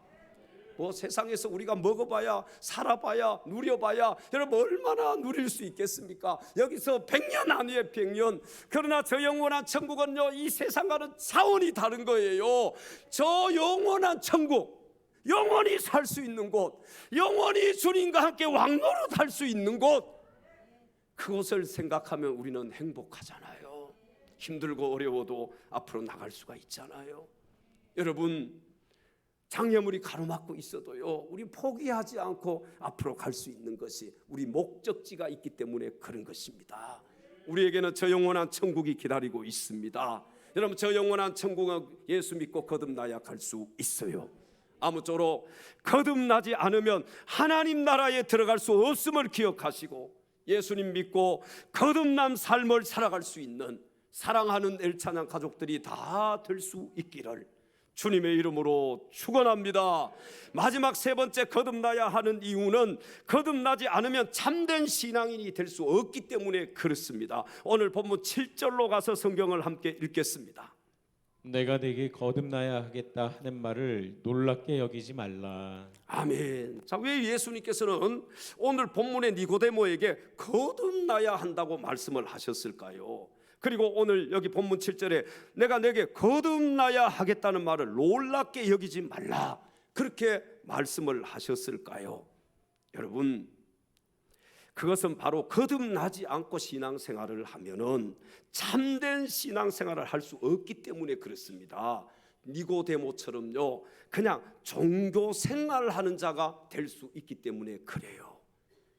뭐 세상에서 우리가 먹어봐야, 살아봐야, 누려봐야 여러분 얼마나 누릴 수 있겠습니까? 여기서 100년 아니에요, 100년. 그러나 저 영원한 천국은요, 이 세상과는 차원이 다른 거예요. 저 영원한 천국, 영원히 살 수 있는 곳, 영원히 주님과 함께 왕노릇 할 수 있는 곳, 그것을 생각하면 우리는 행복하잖아요. 힘들고 어려워도 앞으로 나갈 수가 있잖아요. 여러분, 장애물이 가로막고 있어도요, 우리 포기하지 않고 앞으로 갈 수 있는 것이 우리 목적지가 있기 때문에 그런 것입니다. 우리에게는 저 영원한 천국이 기다리고 있습니다. 여러분, 저 영원한 천국은 예수 믿고 거듭나야 갈 수 있어요. 아무쪼록 거듭나지 않으면 하나님 나라에 들어갈 수 없음을 기억하시고 예수님 믿고 거듭난 삶을 살아갈 수 있는 사랑하는 엘찬양 가족들이 다 될 수 있기를 주님의 이름으로 축원합니다. 마지막 세 번째 거듭나야 하는 이유는 거듭나지 않으면 참된 신앙인이 될 수 없기 때문에 그렇습니다. 오늘 본문 7절로 가서 성경을 함께 읽겠습니다. 내가 네게 거듭나야 하겠다 하는 말을 놀랍게 여기지 말라. 아멘. 자, 왜 예수님께서는 오늘 본문의 니고데모에게 거듭나야 한다고 말씀을 하셨을까요? 그리고 오늘 여기 본문 7절에 내가 내게 거듭나야 하겠다는 말을 놀랍게 여기지 말라, 그렇게 말씀을 하셨을까요? 여러분, 그것은 바로 거듭나지 않고 신앙생활을 하면은 참된 신앙생활을 할 수 없기 때문에 그렇습니다. 니고데모처럼요, 그냥 종교생활하는 자가 될 수 있기 때문에 그래요.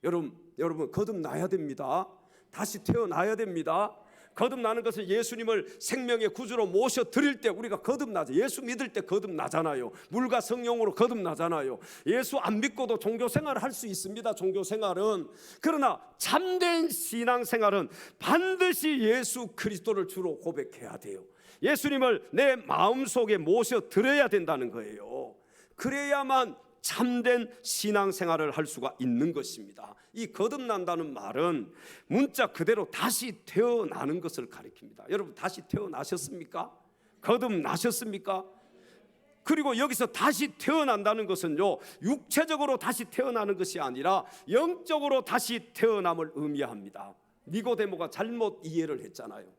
여러분 거듭나야 됩니다. 다시 태어나야 됩니다. 거듭나는 것은 예수님을 생명의 구주로 모셔 드릴 때 우리가 거듭나죠. 예수 믿을 때 거듭나잖아요. 물과 성령으로 거듭나잖아요. 예수 안 믿고도 종교생활을 할 수 있습니다. 종교생활은. 그러나 참된 신앙생활은 반드시 예수 그리스도를 주로 고백해야 돼요. 예수님을 내 마음속에 모셔 드려야 된다는 거예요. 그래야만 참된 신앙생활을 할 수가 있는 것입니다. 이 거듭난다는 말은 문자 그대로 다시 태어나는 것을 가리킵니다. 여러분, 다시 태어나셨습니까? 거듭나셨습니까? 그리고 여기서 다시 태어난다는 것은요, 육체적으로 다시 태어나는 것이 아니라 영적으로 다시 태어남을 의미합니다. 니고데모가 잘못 이해를 했잖아요.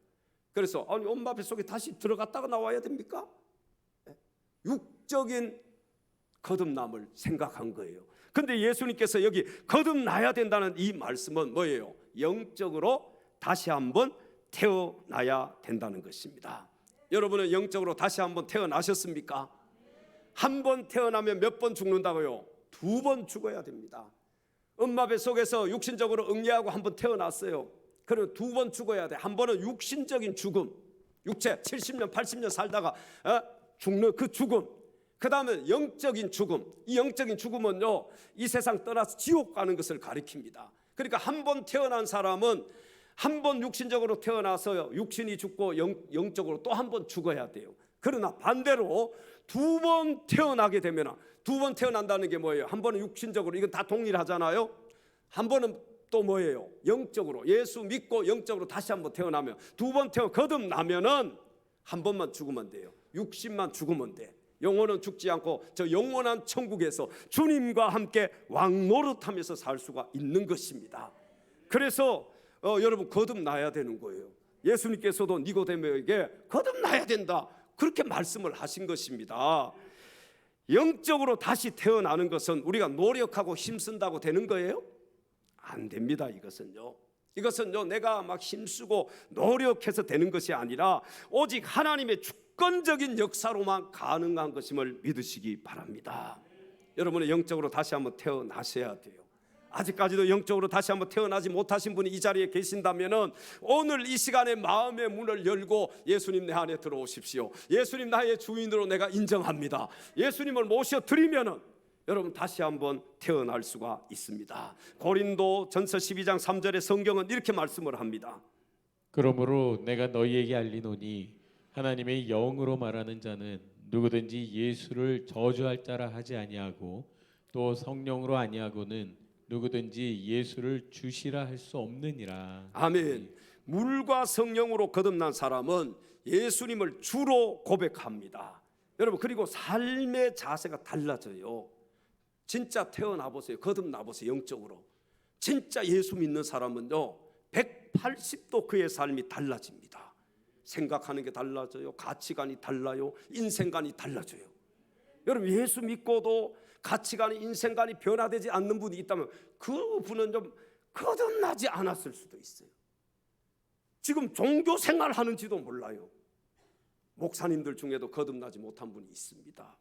그래서 아니, 엄마 뱃속에 다시 들어갔다가 나와야 됩니까? 육적인 거듭남을 생각한 거예요. 근데 예수님께서 여기 거듭나야 된다는 이 말씀은 뭐예요? 영적으로 다시 한번 태어나야 된다는 것입니다. 여러분은 영적으로 다시 한번 태어나셨습니까? 한 번 태어나면 몇 번 죽는다고요? 2번 죽어야 됩니다. 엄마 뱃속에서 육신적으로 응애하고 한 번 태어났어요. 그러면 2번 죽어야 돼. 한 번은 육신적인 죽음, 육체 70년 80년 살다가 죽는 그 죽음. 그 다음에 영적인 죽음. 이 영적인 죽음은요, 이 세상 떠나서 지옥 가는 것을 가리킵니다. 그러니까 한 번 태어난 사람은 한 번 육신적으로 태어나서 육신이 죽고 영적으로 또 한 번 죽어야 돼요. 그러나 반대로 2번 태어나게 되면, 2번 태어난다는 게 뭐예요? 한 번은 육신적으로, 이건 다 동일하잖아요. 한 번은 또 뭐예요? 영적으로, 예수 믿고 영적으로 다시 한번 태어나면, 2번 거듭나면은 한 번만 죽으면 돼요. 육신만 죽으면 돼. 영혼은 죽지 않고 저 영원한 천국에서 주님과 함께 왕노릇하면서 살 수가 있는 것입니다. 그래서 여러분, 거듭나야 되는 거예요. 예수님께서도 니고데모에게 거듭나야 된다, 그렇게 말씀을 하신 것입니다. 영적으로 다시 태어나는 것은 우리가 노력하고 힘쓴다고 되는 거예요? 안 됩니다. 이것은요 내가 막 힘쓰고 노력해서 되는 것이 아니라 오직 하나님의 주권적인 역사로만 가능한 것임을 믿으시기 바랍니다. 여러분은 영적으로 다시 한번 태어나셔야 돼요. 아직까지도 영적으로 다시 한번 태어나지 못하신 분이 이 자리에 계신다면 오늘 이 시간에 마음의 문을 열고 예수님 내 안에 들어오십시오. 예수님 나의 주인으로 내가 인정합니다. 예수님을 모셔드리면 여러분 다시 한번 태어날 수가 있습니다. 고린도 전서 12장 3절의 성경은 이렇게 말씀을 합니다. 그러므로 내가 너희에게 알리노니 하나님의 영으로 말하는 자는 누구든지 예수를 저주할 자라 하지 아니하고 또 성령으로 아니하고는 누구든지 예수를 주시라 할 수 없느니라. 아멘. 물과 성령으로 거듭난 사람은 예수님을 주로 고백합니다. 여러분, 그리고 삶의 자세가 달라져요. 진짜 태어나 보세요. 거듭나 보세요. 영적으로 진짜 예수 믿는 사람은요 180도 그의 삶이 달라집니다. 생각하는 게 달라져요. 가치관이 달라요. 인생관이 달라져요. 여러분, 예수 믿고도 가치관이, 인생관이 변화되지 않는 분이 있다면 그 분은 좀 거듭나지 않았을 수도 있어요. 지금 종교 생활하는지도 몰라요. 목사님들 중에도 거듭나지 못한 분이 있습니다.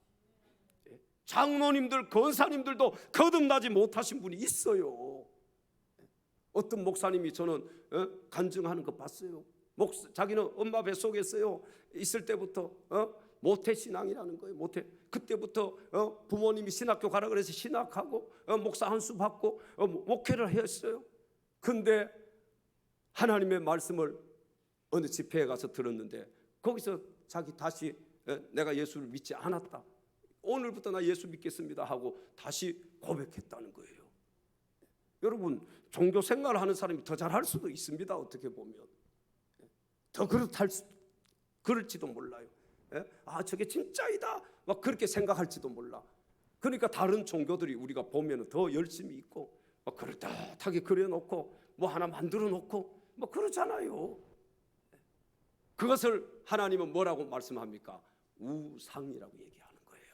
장로님들, 권사님들도 거듭나지 못하신 분이 있어요. 어떤 목사님이 저는 간증하는 거 봤어요. 자기는 엄마 뱃속에 있을 때부터 모태신앙이라는 거예요. 그때부터 부모님이 신학교 가라 그래서 신학하고 목사 한 수 받고 목회를 했어요. 근데 하나님의 말씀을 어느 집회에 가서 들었는데 거기서 자기 다시 내가 예수를 믿지 않았다, 오늘부터 나 예수 믿겠습니다 하고 다시 고백했다는 거예요. 여러분, 종교 생활을 하는 사람이 더 잘할 수도 있습니다. 어떻게 보면 더 그럴지도 몰라요. 저게 진짜이다 막 그렇게 생각할지도 몰라. 그러니까 다른 종교들이 우리가 보면 더 열심히 있고 막 그럴듯하게 그려놓고 뭐 하나 만들어 놓고 뭐 그러잖아요. 그것을 하나님은 뭐라고 말씀합니까? 우상이라고 얘기하는 거예요.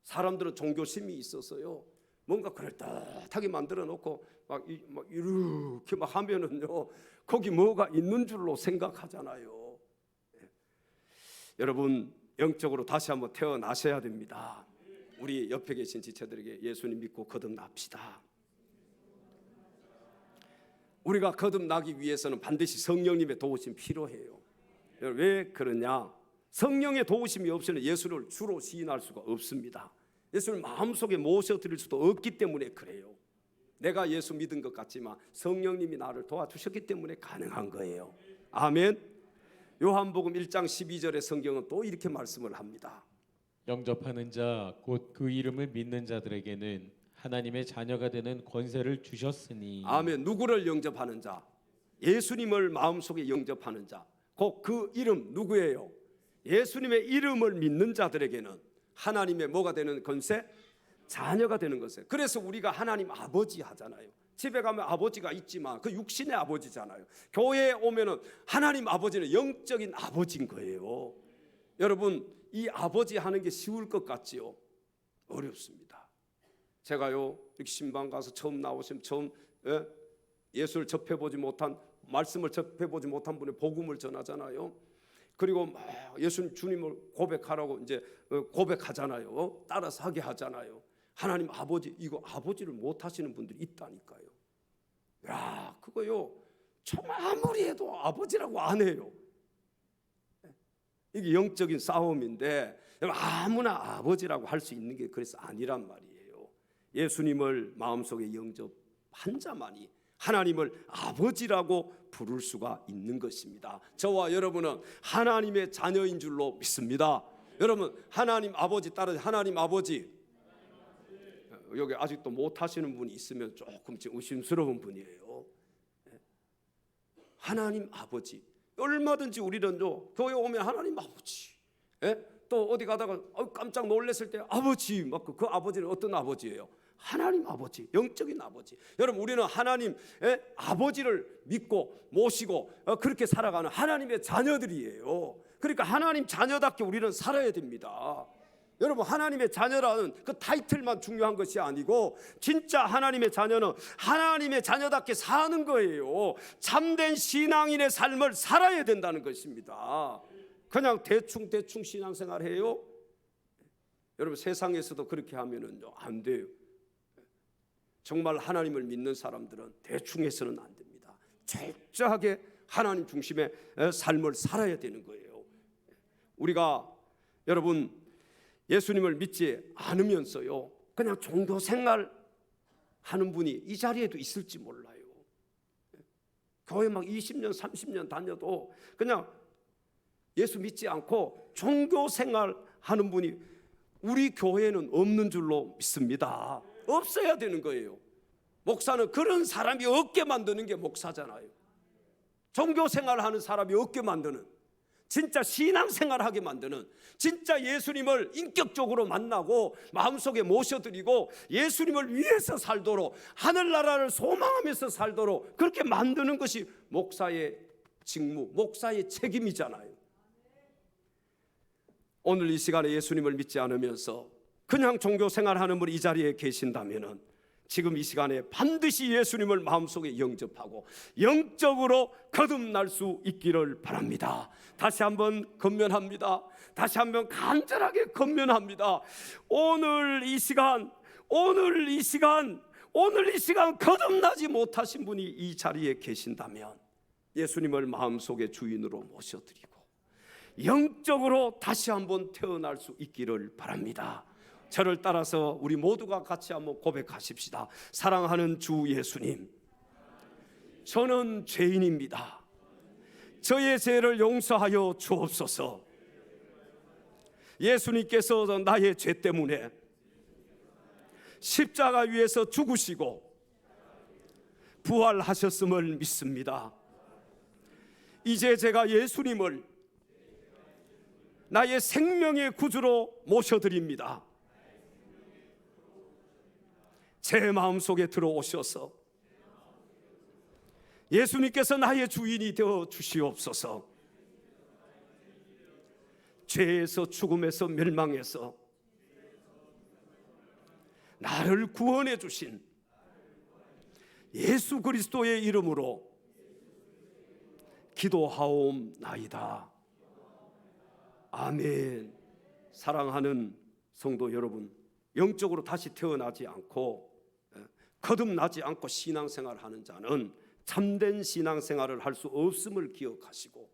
사람들은 종교심이 있어서요, 뭔가 그럴듯하게 만들어 놓고 막 이렇게 막 하면은요, 거기 뭐가 있는 줄로 생각하잖아요. 여러분, 영적으로 다시 한번 태어나셔야 됩니다. 우리 옆에 계신 지체들에게 예수님 믿고 거듭납시다. 우리가 거듭나기 위해서는 반드시 성령님의 도우심이 필요해요. 왜 그러냐? 성령의 도우심이 없이는 예수를 주로 시인할 수가 없습니다. 예수를 마음속에 모셔드릴 수도 없기 때문에 그래요. 내가 예수 믿은 것 같지만 성령님이 나를 도와주셨기 때문에 가능한 거예요. 아멘. 요한복음 1장 12절의 성경은 또 이렇게 말씀을 합니다. 영접하는 자 곧 그 이름을 믿는 자들에게는 하나님의 자녀가 되는 권세를 주셨으니. 아멘. 누구를 영접하는 자? 예수님을 마음속에 영접하는 자. 곧 그 이름 누구예요? 예수님의 이름을 믿는 자들에게는 하나님의 뭐가 되는 권세? 자녀가 되는 것이에요. 그래서 우리가 하나님 아버지 하잖아요. 집에 가면 아버지가 있지만 그 육신의 아버지잖아요. 교회에 오면은 하나님 아버지는 영적인 아버지인 거예요. 여러분, 이 아버지 하는 게 쉬울 것 같지요? 어렵습니다. 제가요, 이렇게 신방 가서 처음 나오시면 예수를 접해보지 못한, 말씀을 접해보지 못한 분의 복음을 전하잖아요. 그리고 막 예수님 주님을 고백하라고 이제 고백하잖아요. 따라서 하게 하잖아요. 하나님 아버지, 이거 아버지를 못 하시는 분들이 있다니까요. 야, 그거요, 정말 아무리 해도 아버지라고 안 해요. 이게 영적인 싸움인데 아무나 아버지라고 할 수 있는 게 그래서 아니란 말이에요. 예수님을 마음속에 영접한 자만이 하나님을 아버지라고 부를 수가 있는 것입니다. 저와 여러분은 하나님의 자녀인 줄로 믿습니다. 여러분, 하나님 아버지 따라 하나님 아버지, 여기 아직도 못 하시는 분이 있으면 조금 의심스러운 분이에요. 하나님 아버지, 얼마든지 우리는요, 교회 오면 하나님 아버지, 또 어디 가다가 깜짝 놀랐을 때 아버지, 막 그 아버지는 어떤 아버지예요? 하나님 아버지, 영적인 아버지. 여러분, 우리는 하나님 아버지를 믿고 모시고 그렇게 살아가는 하나님의 자녀들이에요. 그러니까 하나님 자녀답게 우리는 살아야 됩니다. 여러분, 하나님의 자녀라는 그 타이틀만 중요한 것이 아니고 진짜 하나님의 자녀는 하나님의 자녀답게 사는 거예요. 참된 신앙인의 삶을 살아야 된다는 것입니다. 그냥 대충 신앙생활해요? 여러분, 세상에서도 그렇게 하면은요, 안 돼요. 정말 하나님을 믿는 사람들은 대충 해서는 안 됩니다. 철저하게 하나님 중심의 삶을 살아야 되는 거예요. 우리가 여러분, 예수님을 믿지 않으면서요, 그냥 종교 생활 하는 분이 이 자리에도 있을지 몰라요. 교회 막 20년 30년 다녀도 그냥 예수 믿지 않고 종교 생활 하는 분이 우리 교회에는 없는 줄로 믿습니다. 없어야 되는 거예요. 목사는 그런 사람이 없게 만드는 게 목사잖아요. 종교 생활하는 사람이 없게 만드는, 진짜 신앙생활하게 만드는, 진짜 예수님을 인격적으로 만나고 마음속에 모셔드리고 예수님을 위해서 살도록, 하늘나라를 소망하면서 살도록 그렇게 만드는 것이 목사의 직무, 목사의 책임이잖아요. 오늘 이 시간에 예수님을 믿지 않으면서 그냥 종교 생활하는 분이 이 자리에 계신다면은 지금 이 시간에 반드시 예수님을 마음속에 영접하고 영적으로 거듭날 수 있기를 바랍니다. 다시 한번 건면합니다. 다시 한번 간절하게 건면합니다. 오늘 이 시간 거듭나지 못하신 분이 이 자리에 계신다면 예수님을 마음속에 주인으로 모셔드리고 영적으로 다시 한번 태어날 수 있기를 바랍니다. 저를 따라서 우리 모두가 같이 한번 고백하십시다. 사랑하는 주 예수님, 저는 죄인입니다. 저의 죄를 용서하여 주옵소서. 예수님께서 나의 죄 때문에 십자가 위에서 죽으시고 부활하셨음을 믿습니다. 이제 제가 예수님을 나의 생명의 구주로 모셔드립니다. 제 마음속에 들어오셔서 예수님께서 나의 주인이 되어 주시옵소서. 죄에서 죽음에서 멸망해서 나를 구원해 주신 예수 그리스도의 이름으로 기도하옵나이다. 아멘. 사랑하는 성도 여러분, 영적으로 다시 태어나지 않고 거듭나지 않고 신앙생활을 하는 자는 참된 신앙생활을 할 수 없음을 기억하시고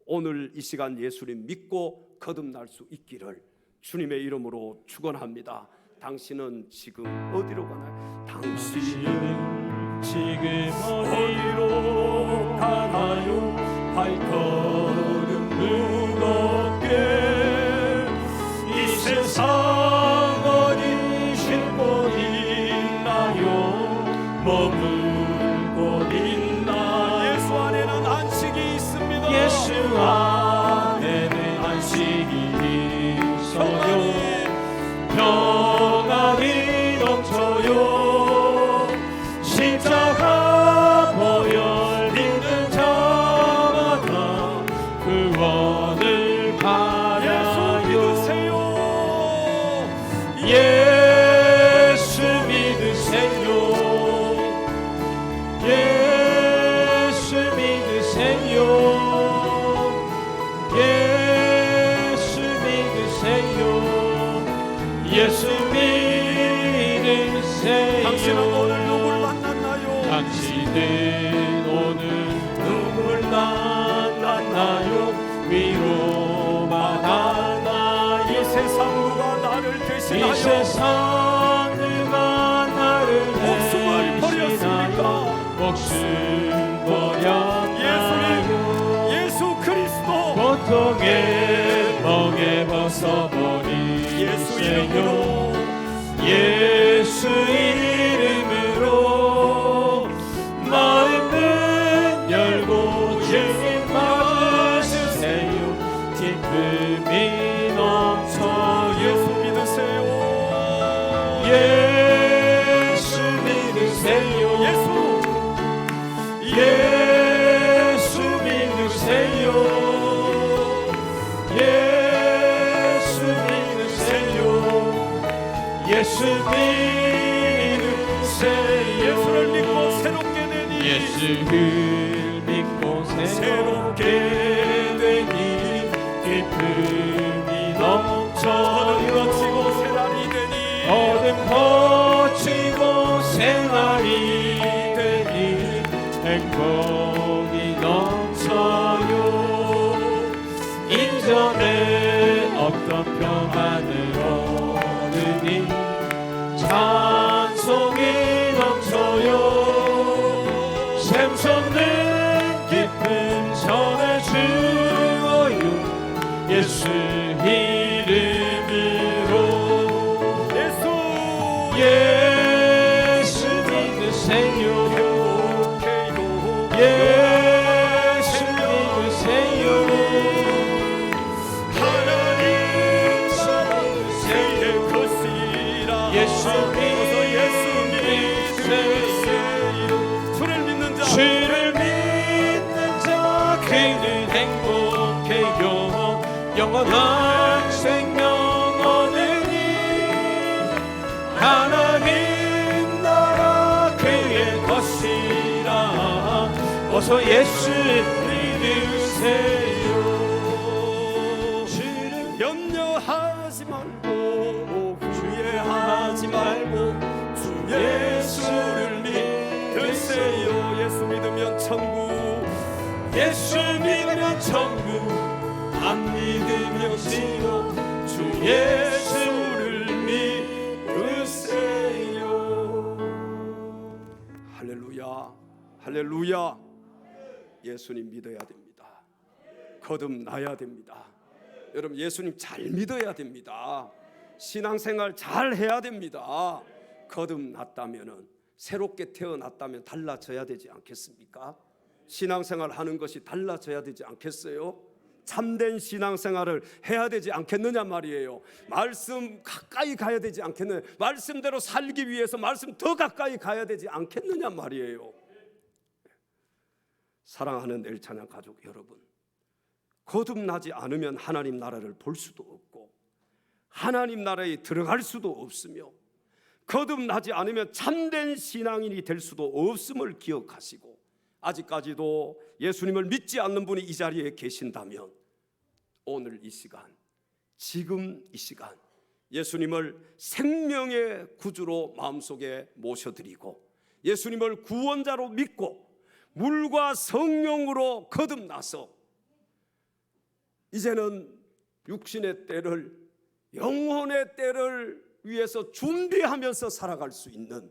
오늘 이 시간 예수님 믿고 거듭날 수 있기를 주님의 이름으로 축원합니다. 당신은 지금 어디로 가나요? 당신은 지금 어디로 가나요? 발걸음 무겁게 이 세상 어디 쉴 곳 있나요? 머물 곳 있나? 예수 안에는 안식이 있습니다. 예수 안에는 안식이 있어요. 평안이 넘쳐요. 십자가 보혈 믿는 자마다 구원을 받아요. 예수 믿으세요. 예수 믿으세요. 예수 믿으세요. 예수 믿으세요. 당신은 오늘 누굴 만났나요? 당신은 오늘 누굴 만났나요? 위로받았나요? 이 세상 누가 나를 대신하여? 이 세상 누가 나를 목숨을 버렸습니까? 목숨 버렸나요? 예수 그리스도 고통의 멍에 벗어버리 예수 이름으로 예수 이름으로 마음은 열고 주님 맞으세요. 기쁨이 넘쳐 예수 믿으세요. 예수 믿으세요. 예수 믿으세요. 예수 믿으세요. 예수를 믿고 새롭게 되니 예수를 믿고 새롭게 되니 기쁨이 넘쳐 어둠 거치고 새날이 되니 어둠 거치고 새날이 되니 행복이 넘쳐요. 이전에 없던 평안을 얻으니 찬송이 넘쳐요. 샘솟는 기쁨 전해주어요. 예수 이름으로 예수 믿으세요. 예수 믿으세요. 하나님 사랑하세요. 예수 믿으세요. 주를 믿는 자 그는 행복해요. 영원한 생명 얻으니 하나님 나라 어서 예수 믿으세요. 염려하지 말고 후회하지 말고 주 예수를 믿으세요. 예수 믿으면 천국, 예수 믿으면 천국, 안 믿으면 지옥. 주 예수를 믿으세요. 할렐루야, 할렐루야. 예수님 믿어야 됩니다. 거듭나야 됩니다. 여러분, 예수님 잘 믿어야 됩니다. 신앙생활 잘 해야 됩니다. 거듭났다면은, 새롭게 태어났다면 달라져야 되지 않겠습니까? 신앙생활 하는 것이 달라져야 되지 않겠어요? 참된 신앙생활을 해야 되지 않겠느냐 말이에요. 말씀 가까이 가야 되지 않겠느냐, 말씀대로 살기 위해서 말씀 더 가까이 가야 되지 않겠느냐 말이에요. 사랑하는 엘찬양 가족 여러분, 거듭나지 않으면 하나님 나라를 볼 수도 없고 하나님 나라에 들어갈 수도 없으며, 거듭나지 않으면 참된 신앙인이 될 수도 없음을 기억하시고, 아직까지도 예수님을 믿지 않는 분이 이 자리에 계신다면 오늘 이 시간, 지금 이 시간 예수님을 생명의 구주로 마음속에 모셔드리고 예수님을 구원자로 믿고 물과 성령으로 거듭나서 이제는 육신의 때를, 영혼의 때를 위해서 준비하면서 살아갈 수 있는,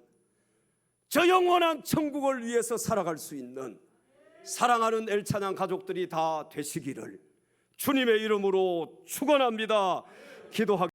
저 영원한 천국을 위해서 살아갈 수 있는 사랑하는 엘찬양 가족들이 다 되시기를 주님의 이름으로 축원합니다. 기도하겠습니다.